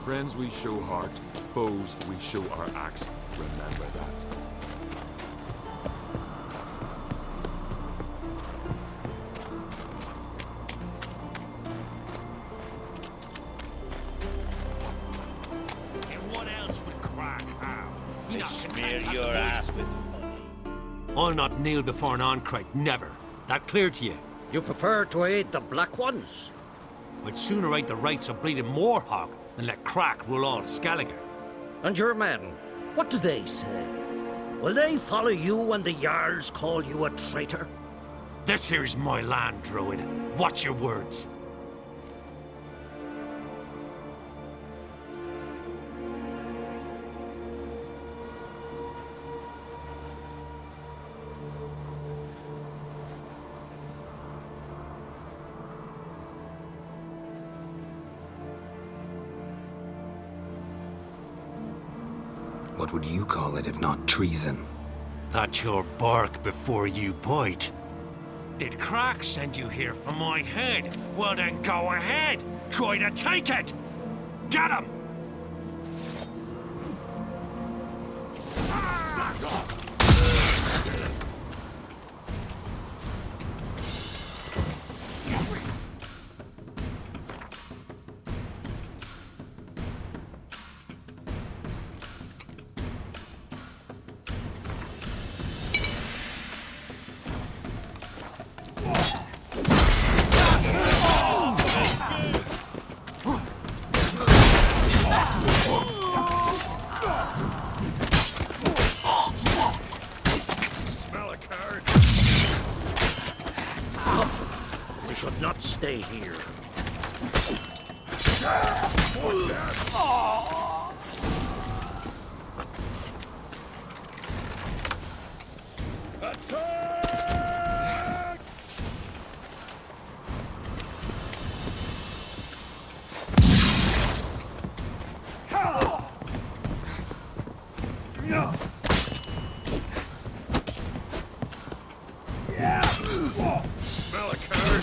Friends we show heart, foes we show our axe. Remember that. And what else would crack how? They smear your ass with money. I'll not kneel before an oncrite, never. That clear to you? You prefer to aid the Black Ones? I'd sooner aid the rights of bleeding Moorhawk than let crack rule all Skelliger. And your men, what do they say? Will they follow you when the Jarls call you a traitor? This here's my land, Druid. Watch your words. What would you call it if not treason? That's your bark before you bite. Did Crack send you here for my head? Well then go ahead. Try to take it. Get him! We should not stay here. Smell a curse.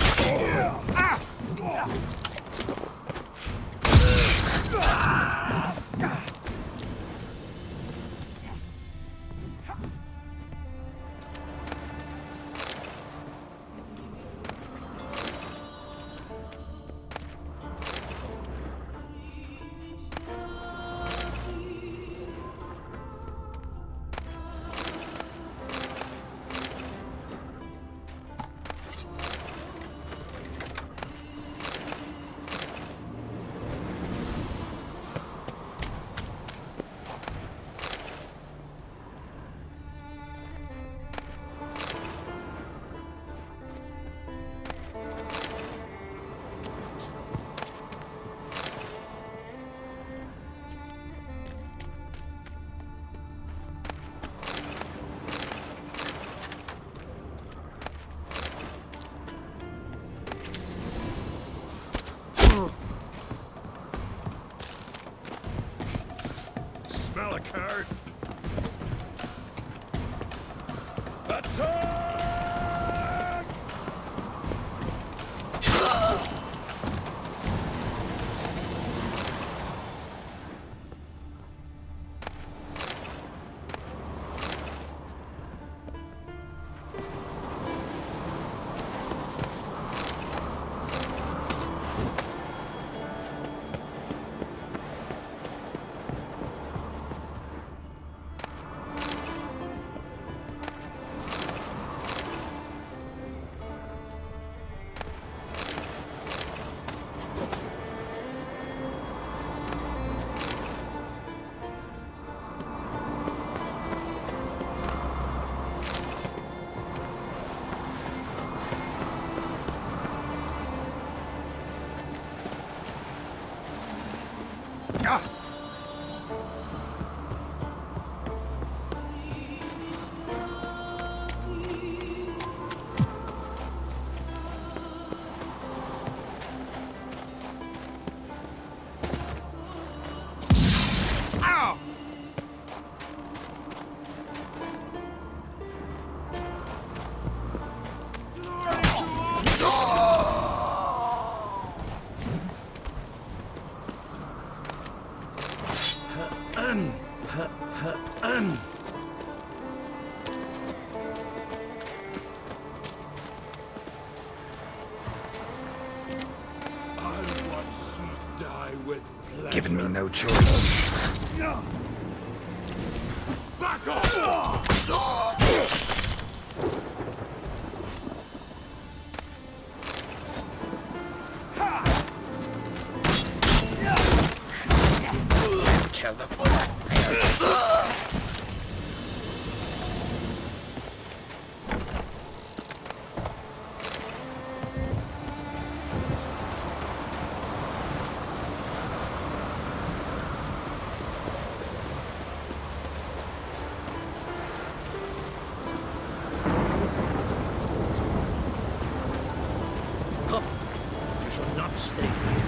Smell a card. Attack! Given me no choice. Back off! Kill the Come. You shall not stay here.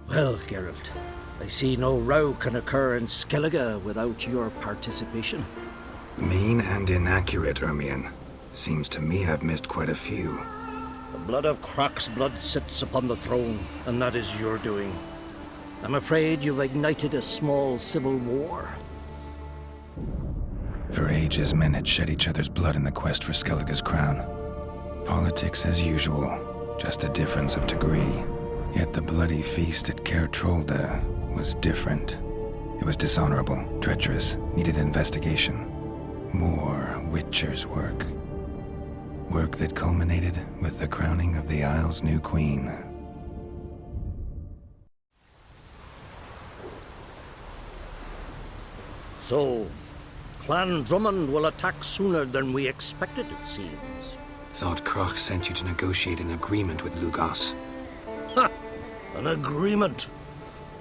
Well, Geralt, I see no row can occur in Skellige without your participation. Mean and inaccurate, Ermion. Seems to me I've missed quite a few. The blood of Croc's blood sits upon the throne, and that is your doing. I'm afraid you've ignited a small civil war. For ages, men had shed each other's blood in the quest for Skellige's crown. Politics as usual, just a difference of degree. Yet the bloody feast at Caer Trolda was different. It was dishonorable, treacherous, needed investigation. More Witcher's work. Work that culminated with the crowning of the Isle's new queen. So, Clan Drummond will attack sooner than we expected, it seems. Thought Croc sent you to negotiate an agreement with Lugos. Ha! An agreement.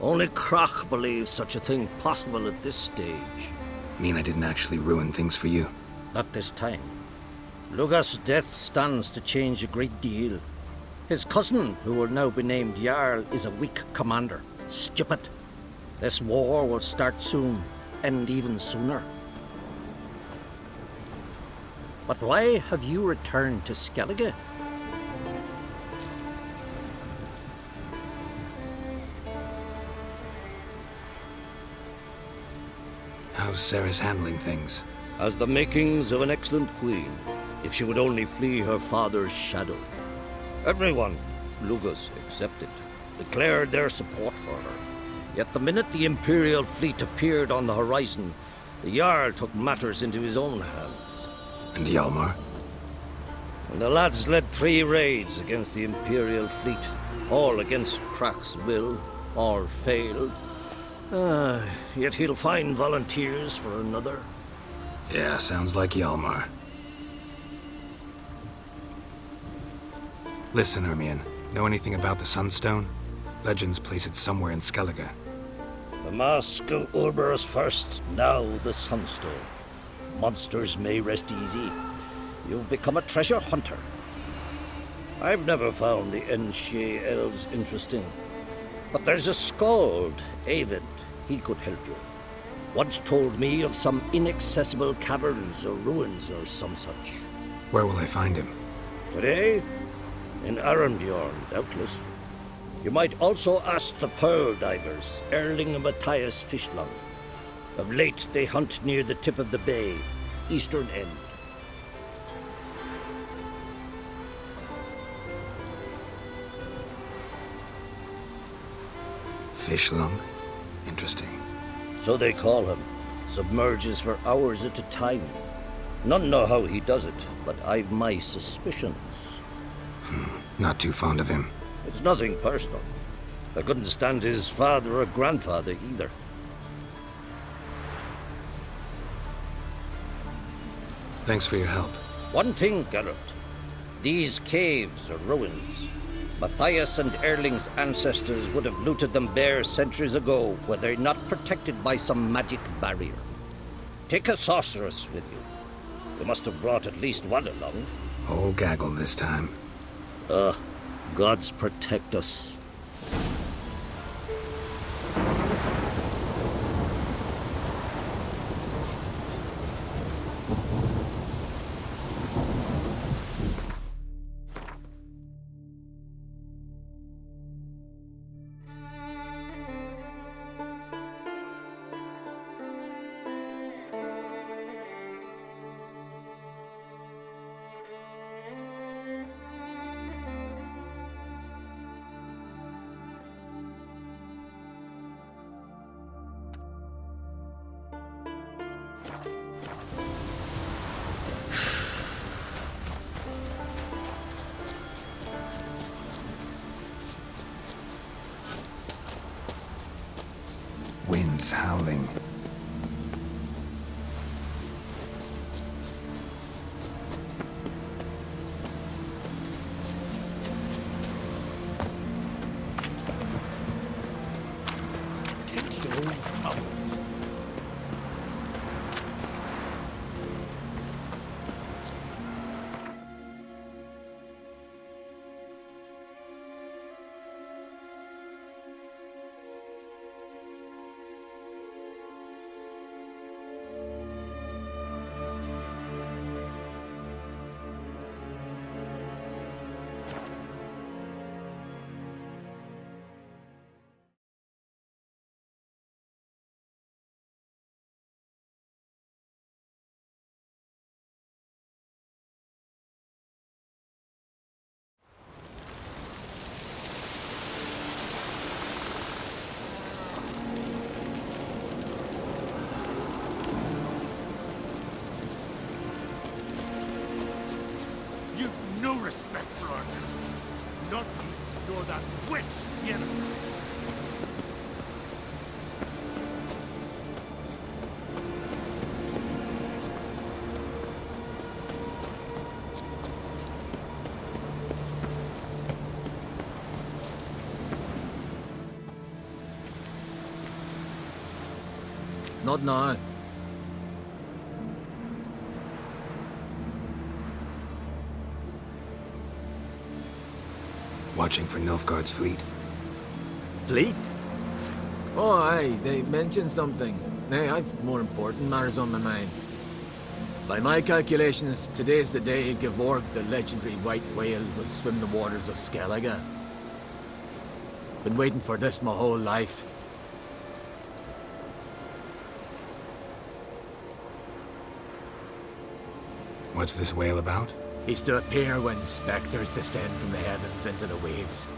Only Croc believes such a thing possible at this stage. Mean I didn't actually ruin things for you? Not this time. Lugos' death stands to change a great deal. His cousin, who will now be named Jarl, is a weak commander. Stupid. This war will start soon, end even sooner. But why have you returned to Skellige? How's Sarah's handling things? Has the makings of an excellent queen, if she would only flee her father's shadow. Everyone, Lugos excepted, declared their support for her. Yet the minute the Imperial fleet appeared on the horizon, the Jarl took matters into his own hands. And Hjalmar? And the lads led 3 raids against the Imperial fleet, all against Croc's will, all failed. Yet he'll find volunteers for another. Yeah, sounds like Hjalmar. Listen, Ermion, know anything about the Sunstone? Legends place it somewhere in Skellige. The mask of Urberus first, now the Sunstone. Monsters may rest easy. You've become a treasure hunter. I've never found the Enshe elves interesting. But there's a skald, Avid. He could help you. Once told me of some inaccessible caverns or ruins or some such. Where will I find him? Today? In Arambjorn, doubtless. You might also ask the Pearl Divers, Erling and Matthias Fishlung. Of late, they hunt near the tip of the bay, eastern end. Fishlung? Interesting. So they call him. Submerges for hours at a time. None know how he does it, but I've my suspicions. Not too fond of him. It's nothing personal. I couldn't stand his father or grandfather either. Thanks for your help. One thing, Geralt. These caves are ruins. Matthias and Erling's ancestors would have looted them bare centuries ago were they not protected by some magic barrier. Take a sorceress with you. You must have brought at least one along. Whole gaggle this time. Gods protect us. Winds howling. No respect for our customs. Not you, nor that witch, Yenna. Not now. Watching for Nilfgaard's fleet. Fleet? Oh, aye, they mentioned something. Nay, I've more important matters on my mind. By my calculations, today's the day Gevorg, the legendary white whale, will swim the waters of Skellige. Been waiting for this my whole life. What's this whale about? He's to appear when spectres descend from the heavens into the waves.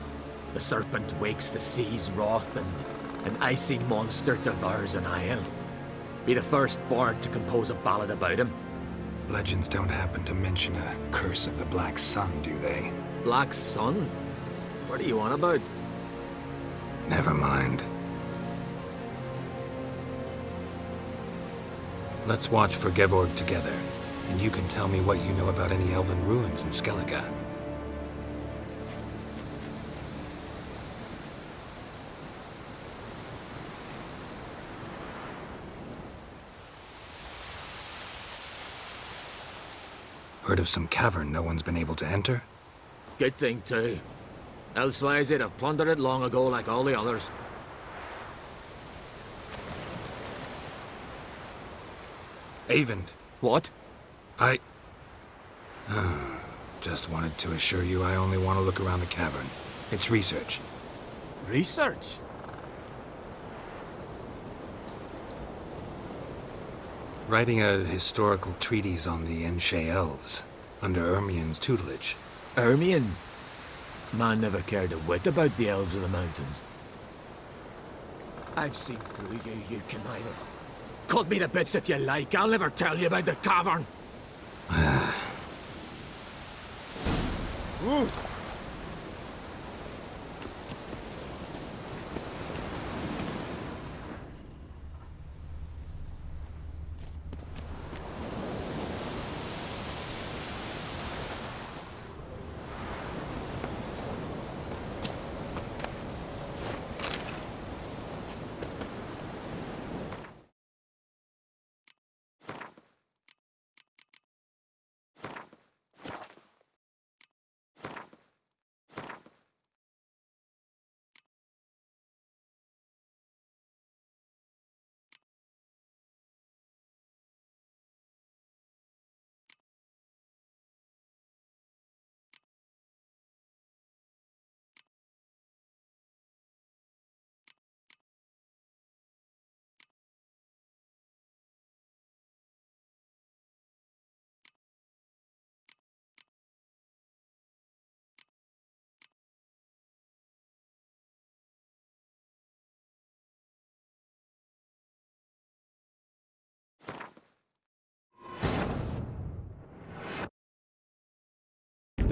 The serpent wakes the sea's wrath and an icy monster devours an isle. Be the first bard to compose a ballad about him. Legends don't happen to mention a curse of the Black Sun, do they? Black Sun? What are you on about? Never mind. Let's watch for Gevorg together. And you can tell me what you know about any elven ruins in Skellige. Heard of some cavern no one's been able to enter? Good thing, too. Elsewise, they'd have plundered it long ago like all the others. Eyvind. What? I just wanted to assure you I only want to look around the cavern. It's research. Research? Writing a historical treatise on the Enshe elves, under Ermien's tutelage. Ermien? Man never cared a whit about the elves of the mountains. I've seen through you, you conniver. Cut me to bits if you like, I'll never tell you about the cavern!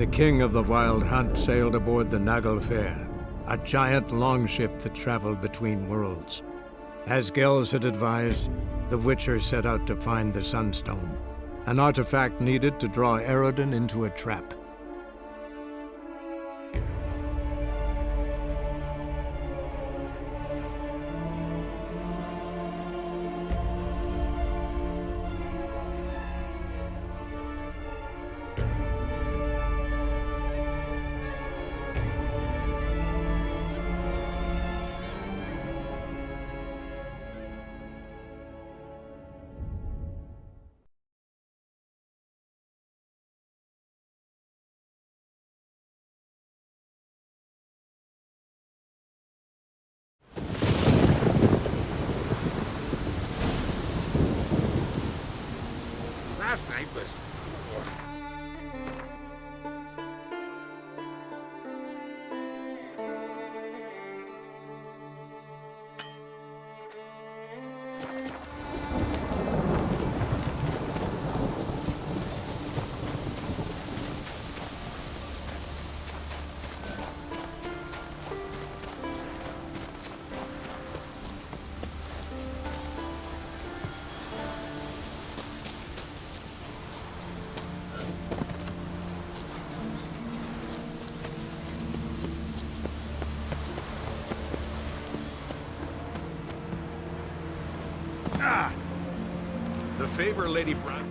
The king of the Wild Hunt sailed aboard the Naglfair, a giant longship that traveled between worlds. As Gels had advised, the Witcher set out to find the Sunstone, an artifact needed to draw Eredin into a trap. Last night was... The favor, Lady Brown.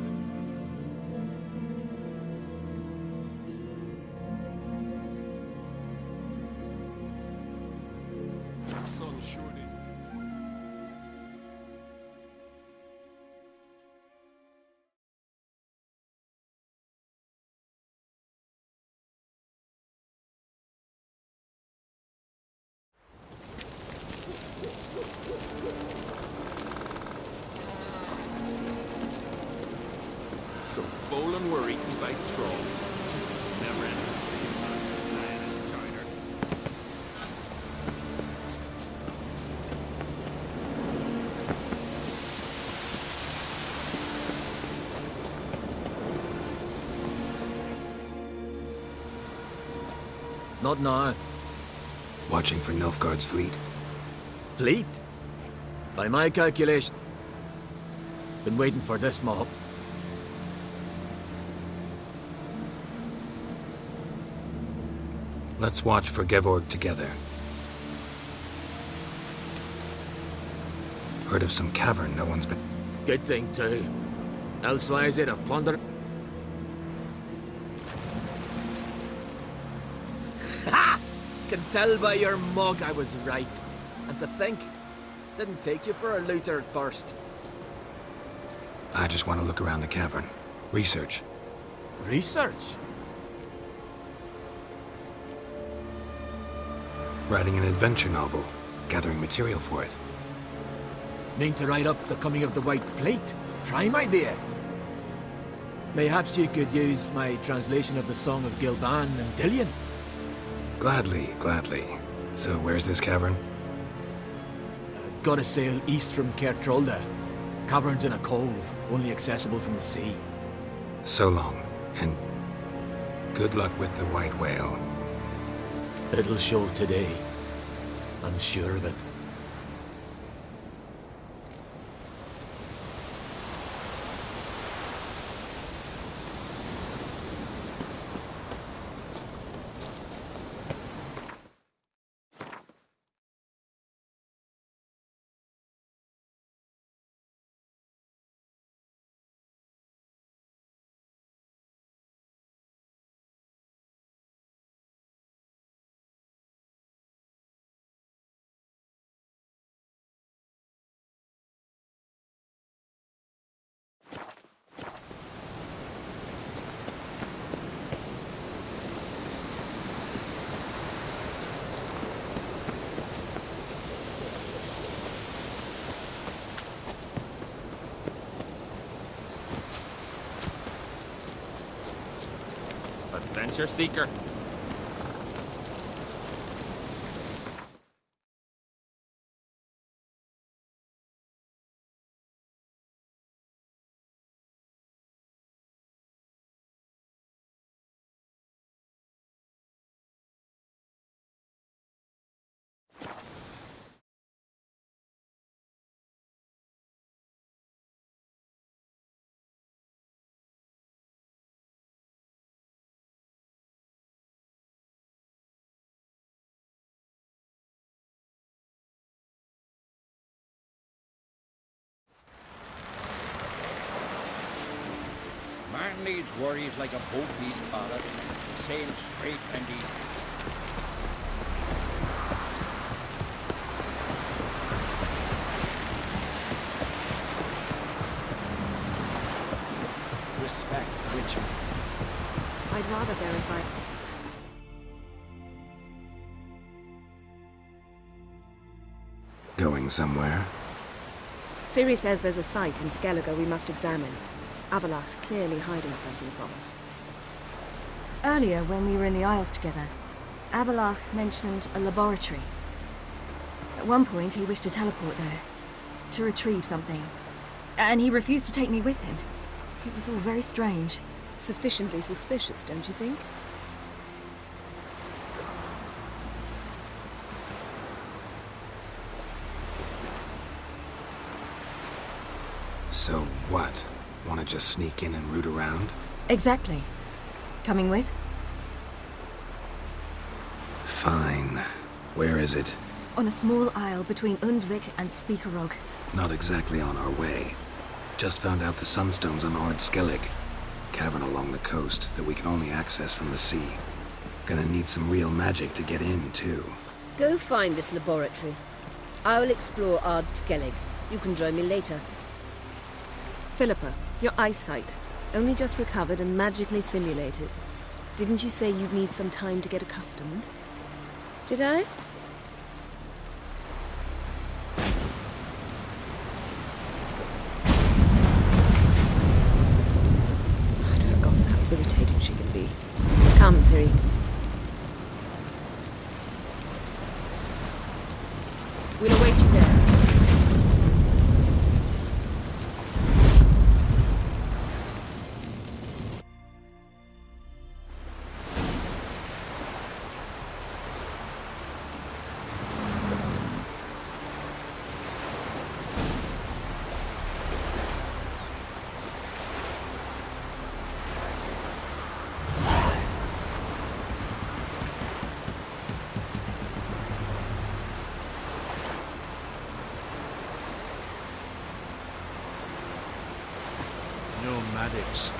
Sun surely. So Folan were eaten by trolls. Never ended. Not now. Watching for Nilfgaard's fleet. Fleet? By my calculation. Been waiting for this mob. Let's watch for Gevorg together. Heard of some cavern no one's been... Good thing too. Elsewise they'd have plundered. Ha! Can tell by your mug I was right. And to think, didn't take you for a looter at first. I just want to look around the cavern. Research. Research? Writing an adventure novel. Gathering material for it. Mean to write up the coming of the White Fleet? Prime idea. Mayhaps you could use my translation of the Song of Gilban and Dillion. Gladly, gladly. So where's this cavern? Gotta sail east from Kertrolda. Cavern's in a cove, only accessible from the sea. So long, and good luck with the white whale. It'll show today. I'm sure of it. Adventure seeker. needs worries like a boat needs ballast. Sail straight and easy. Respect, Witcher. I'd rather verify. Going somewhere? Ciri says there's a site in Skellige we must examine. Avalach's clearly hiding something from us. Earlier, when we were in the Isles together, Avalach mentioned a laboratory. At one point, he wished to teleport there, to retrieve something. And he refused to take me with him. It was all very strange. Sufficiently suspicious, don't you think? So what? Want to just sneak in and root around? Exactly. Coming with? Fine. Where is it? On a small isle between Undvik and Speakerog. Not exactly on our way. Just found out the Sunstone's on Ard Skellig. Cavern along the coast that we can only access from the sea. Gonna need some real magic to get in, too. Go find this laboratory. I will explore Ard Skellig. You can join me later. Philippa, your eyesight. Only just recovered and magically simulated. Didn't you say you'd need some time to get accustomed? Did I? I'd forgotten how irritating she can be. Come, Ciri. We'll await you there. Nomadics.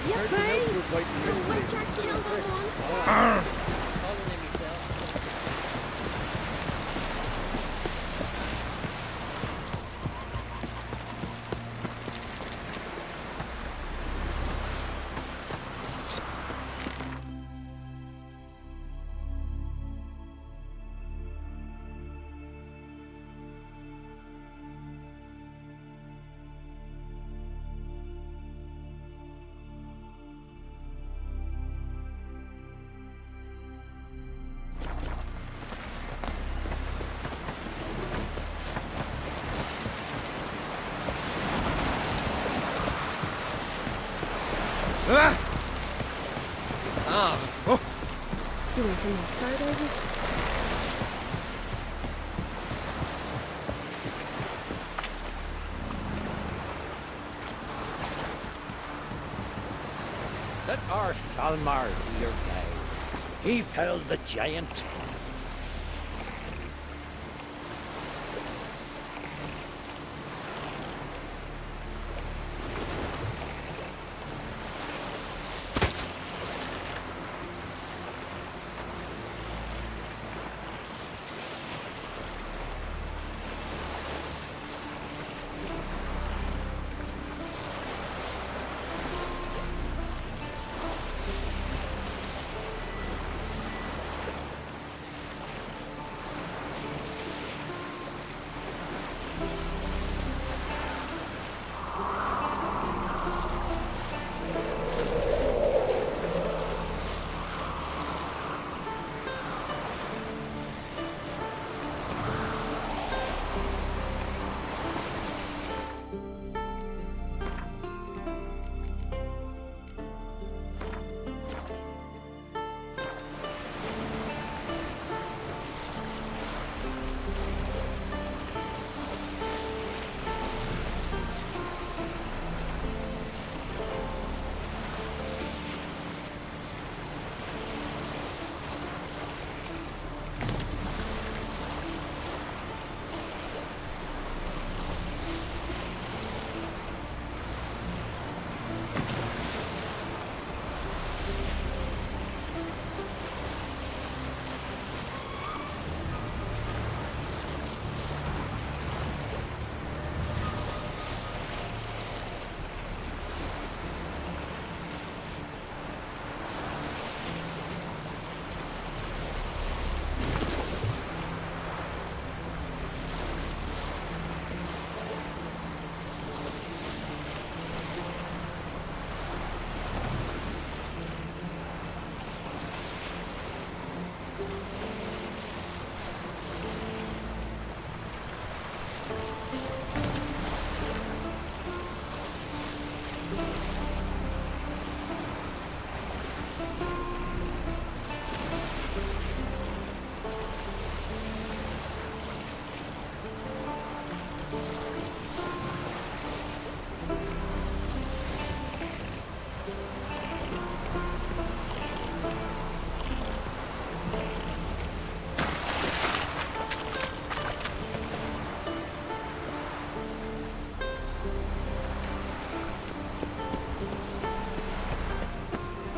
Yippee! The Witcher killed a monster! You went from left guard overs? Let our Salmar be your guide. He felled the giant.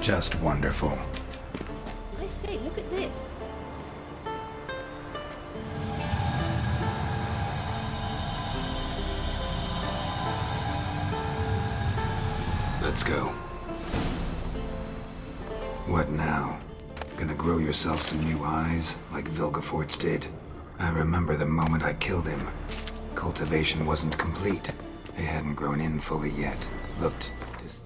Just wonderful. I say, look at this. Let's go. What now? Gonna grow yourself some new eyes, like Vilgefortz did? I remember the moment I killed him. Cultivation wasn't complete. They hadn't grown in fully yet. Looked dis-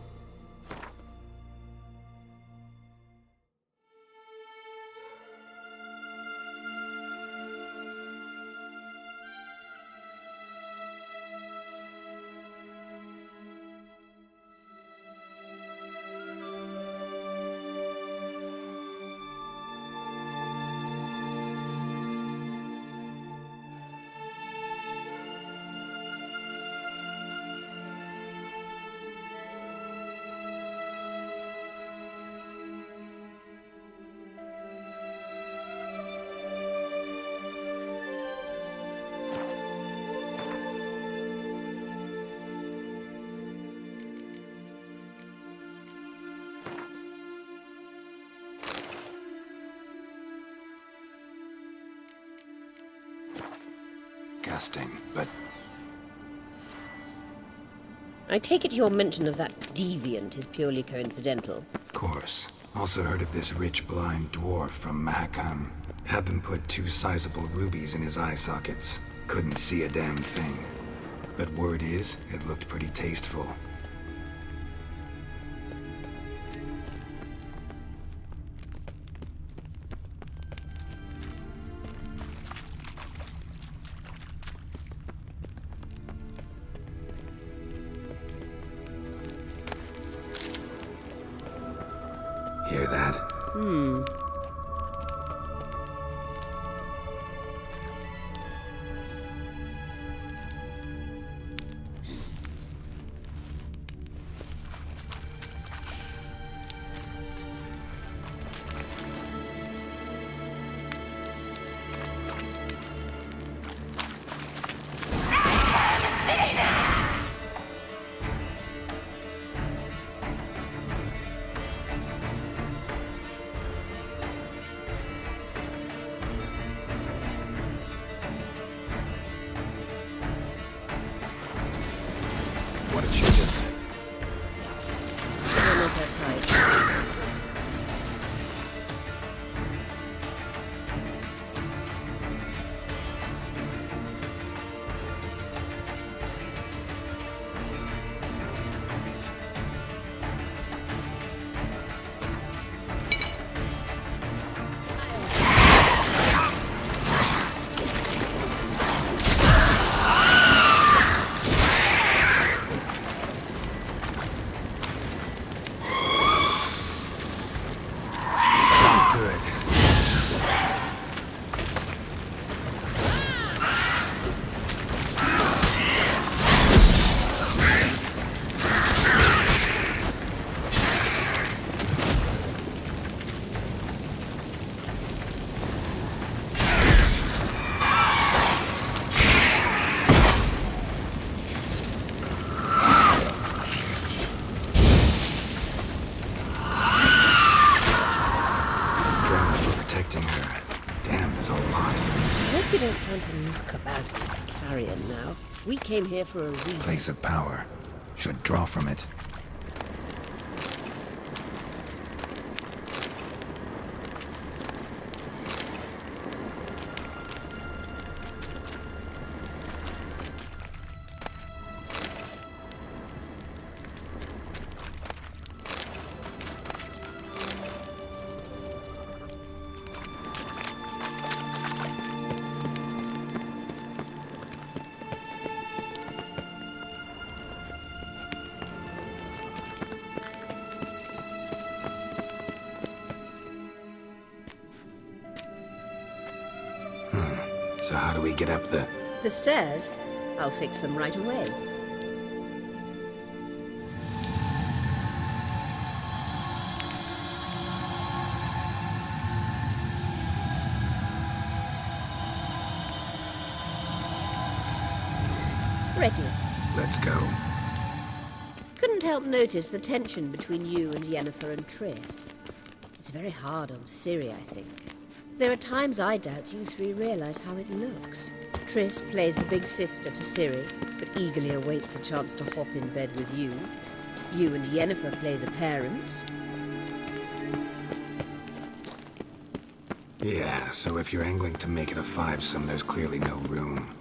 disgusting, but I take it your mention of that deviant is purely coincidental. of course. Also heard of this rich blind dwarf from Mahakam. Had them put 2 sizable rubies in his eye sockets. Couldn't see a damn thing. But word is, it looked pretty tasteful. Hear that? What did she just say? You're not her type. You don't plan to knock about in this carrion now. We came here for a reason. Place of power. Should draw from it. The stairs? I'll fix them right away. Ready. Let's go. Couldn't help notice the tension between you and Yennefer and Triss. It's very hard on Ciri, I think. There are times I doubt you three realize how it looks. Triss plays the big sister to Ciri, but eagerly awaits a chance to hop in bed with you. You and Yennefer play the parents. Yeah, so if you're angling to make it a fivesome, there's clearly no room.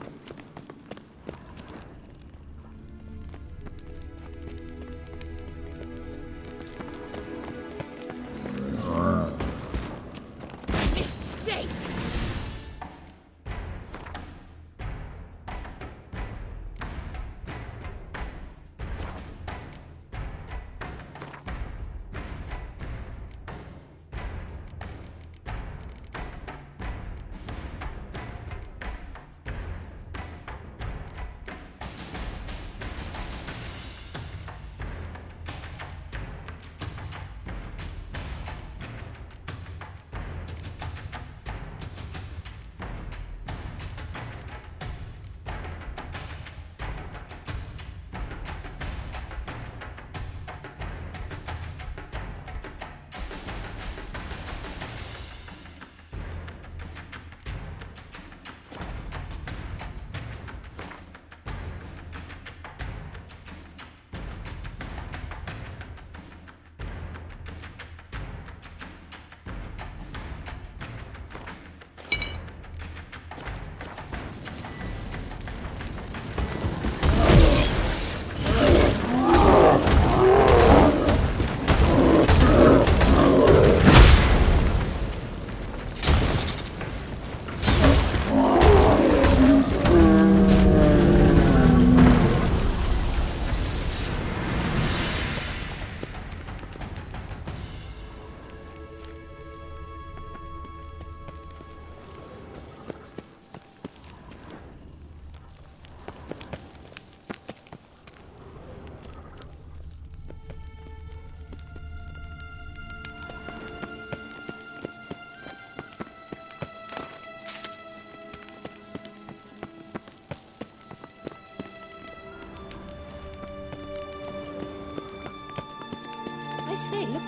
Say, look.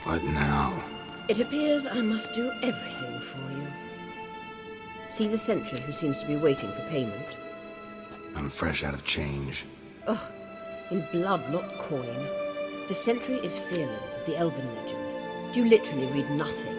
What now? It appears I must do everything for you. See the sentry who seems to be waiting for payment? I'm fresh out of change. Ugh, in blood, not coin. The sentry is Phelan of the Elven legend. You literally read nothing.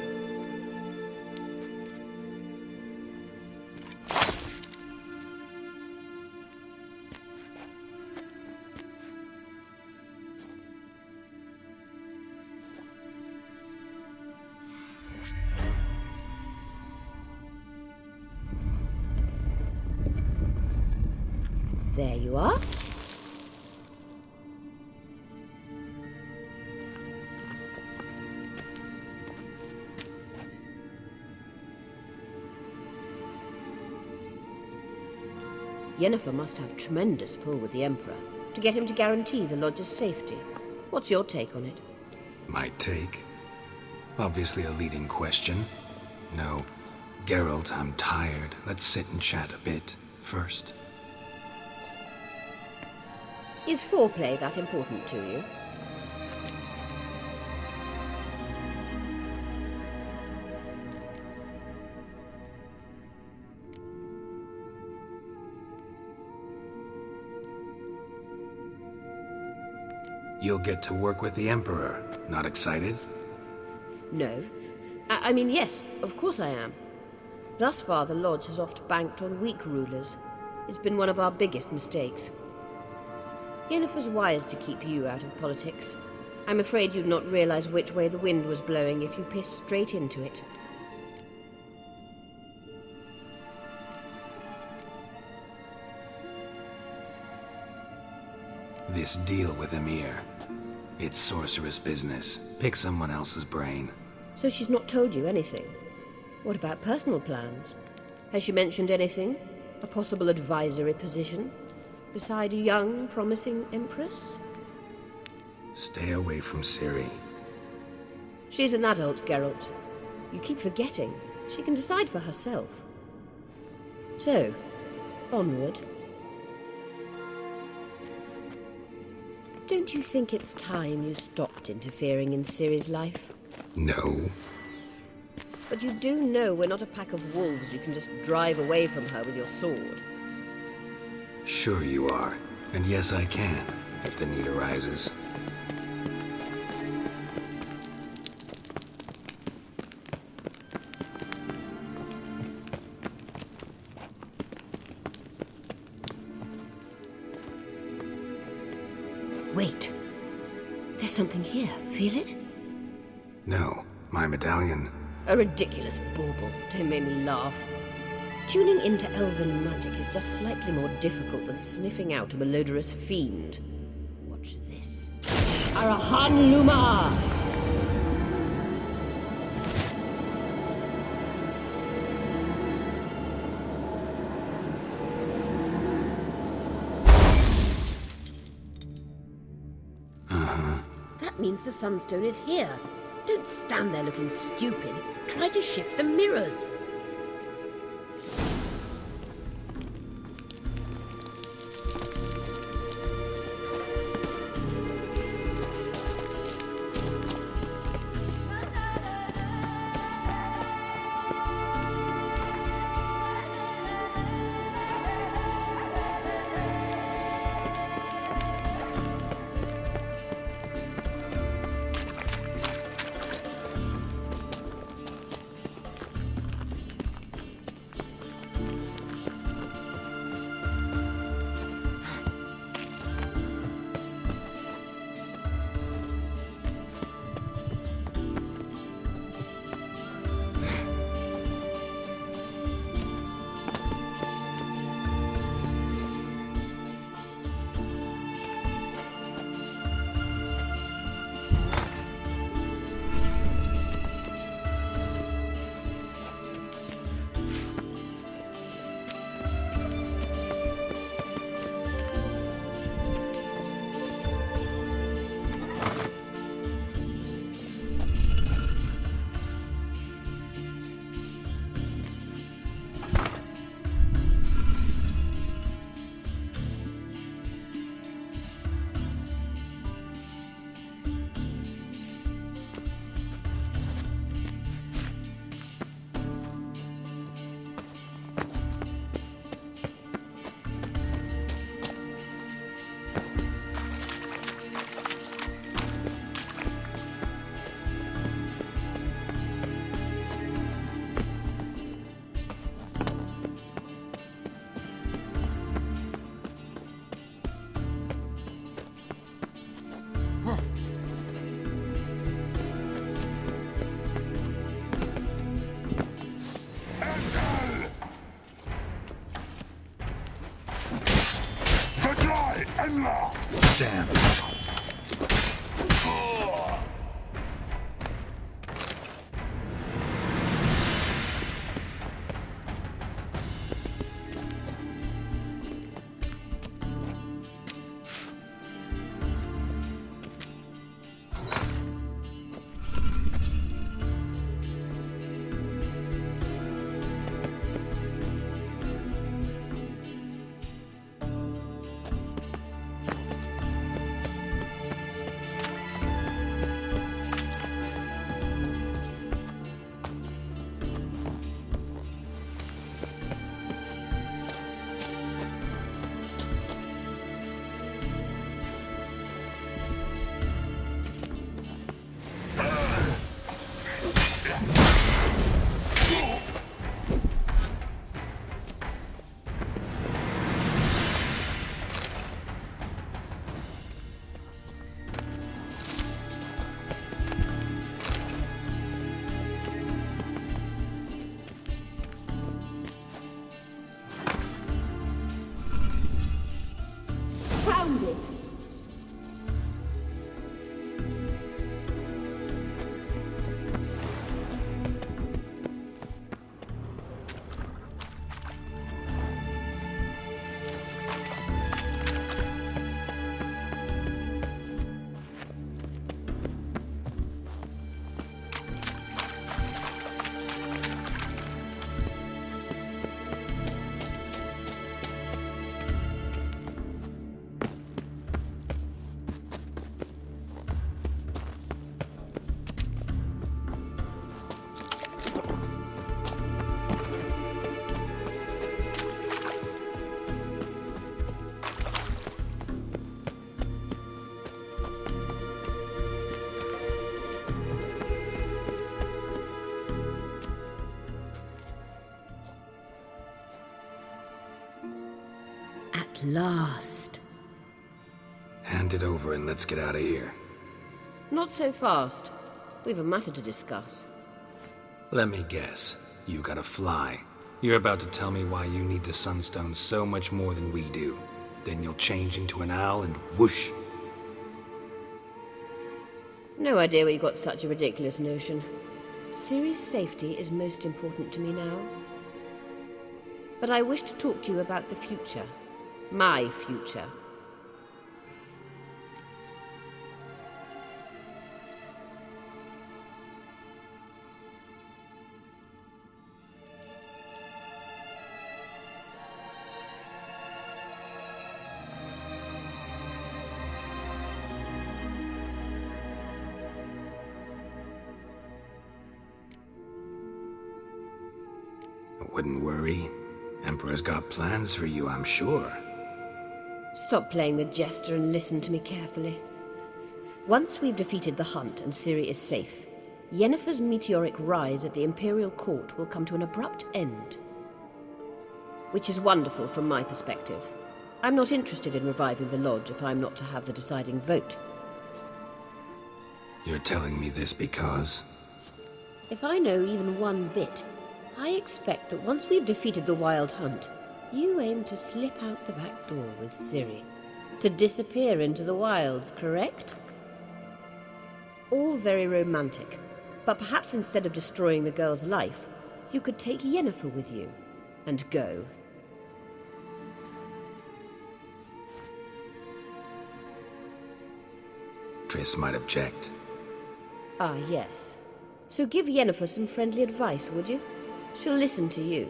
There you are. Yennefer must have tremendous pull with the Emperor to get him to guarantee the Lodge's safety. What's your take on it? My take? Obviously a leading question. No. Geralt, I'm tired. Let's sit and chat a bit first. Is foreplay that important to you? You'll get to work with the Emperor. Not excited? No. I mean, yes, of course I am. Thus far, the Lodge has oft banked on weak rulers. It's been one of our biggest mistakes. Yennefer's wise to keep you out of politics. I'm afraid you'd not realize which way the wind was blowing if you pissed straight into it. This deal with Emir. It's sorceress business. Pick someone else's brain. So she's not told you anything? What about personal plans? Has she mentioned anything? A possible advisory position? Beside a young, promising empress? Stay away from Ciri. She's an adult, Geralt. You keep forgetting. She can decide for herself. So, onward. Don't you think it's time you stopped interfering in Ciri's life? No. But you do know we're not a pack of wolves you can just drive away from her with your sword. Sure you are. And yes, I can, if the need arises. Wait. There's something here. Feel it? No, my medallion. A ridiculous bauble. Don't make me laugh. Tuning into elven magic is just slightly more difficult than sniffing out a malodorous fiend. Watch this. Arahan Luma! That means the Sunstone is here. Don't stand there looking stupid. Try to shift the mirrors. Damn. last. Hand it over and let's get out of here. Not so fast. We've a matter to discuss. Let me guess. You gotta fly. You're about to tell me why you need the Sunstone so much more than we do. Then you'll change into an owl and whoosh. No idea where you got such a ridiculous notion. Ciri's safety is most important to me now. But I wish to talk to you about the future. My future. Wouldn't worry. Emperor's got plans for you, I'm sure. Stop playing the jester and listen to me carefully. Once we've defeated the hunt and Ciri is safe, Yennefer's meteoric rise at the Imperial Court will come to an abrupt end. Which is wonderful from my perspective. I'm not interested in reviving the Lodge if I'm not to have the deciding vote. You're telling me this because... If I know even one bit, I expect that once we've defeated the Wild Hunt, you aim to slip out the back door with Ciri. To disappear into the wilds, correct? All very romantic. But perhaps instead of destroying the girl's life, you could take Yennefer with you. And go. Triss might object. Ah, yes. So give Yennefer some friendly advice, would you? She'll listen to you.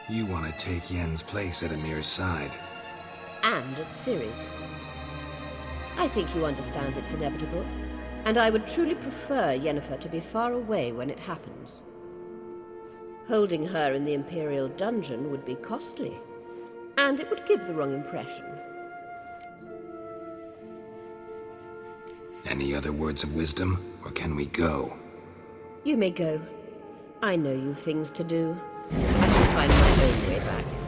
You want to take Yen's place at Amir's side. And at Ciri's. I think you understand it's inevitable. And I would truly prefer Yennefer to be far away when it happens. Holding her in the Imperial dungeon would be costly. And it would give the wrong impression. Any other words of wisdom, or can we go? You may go. I know you've things to do. I shall find my own way back.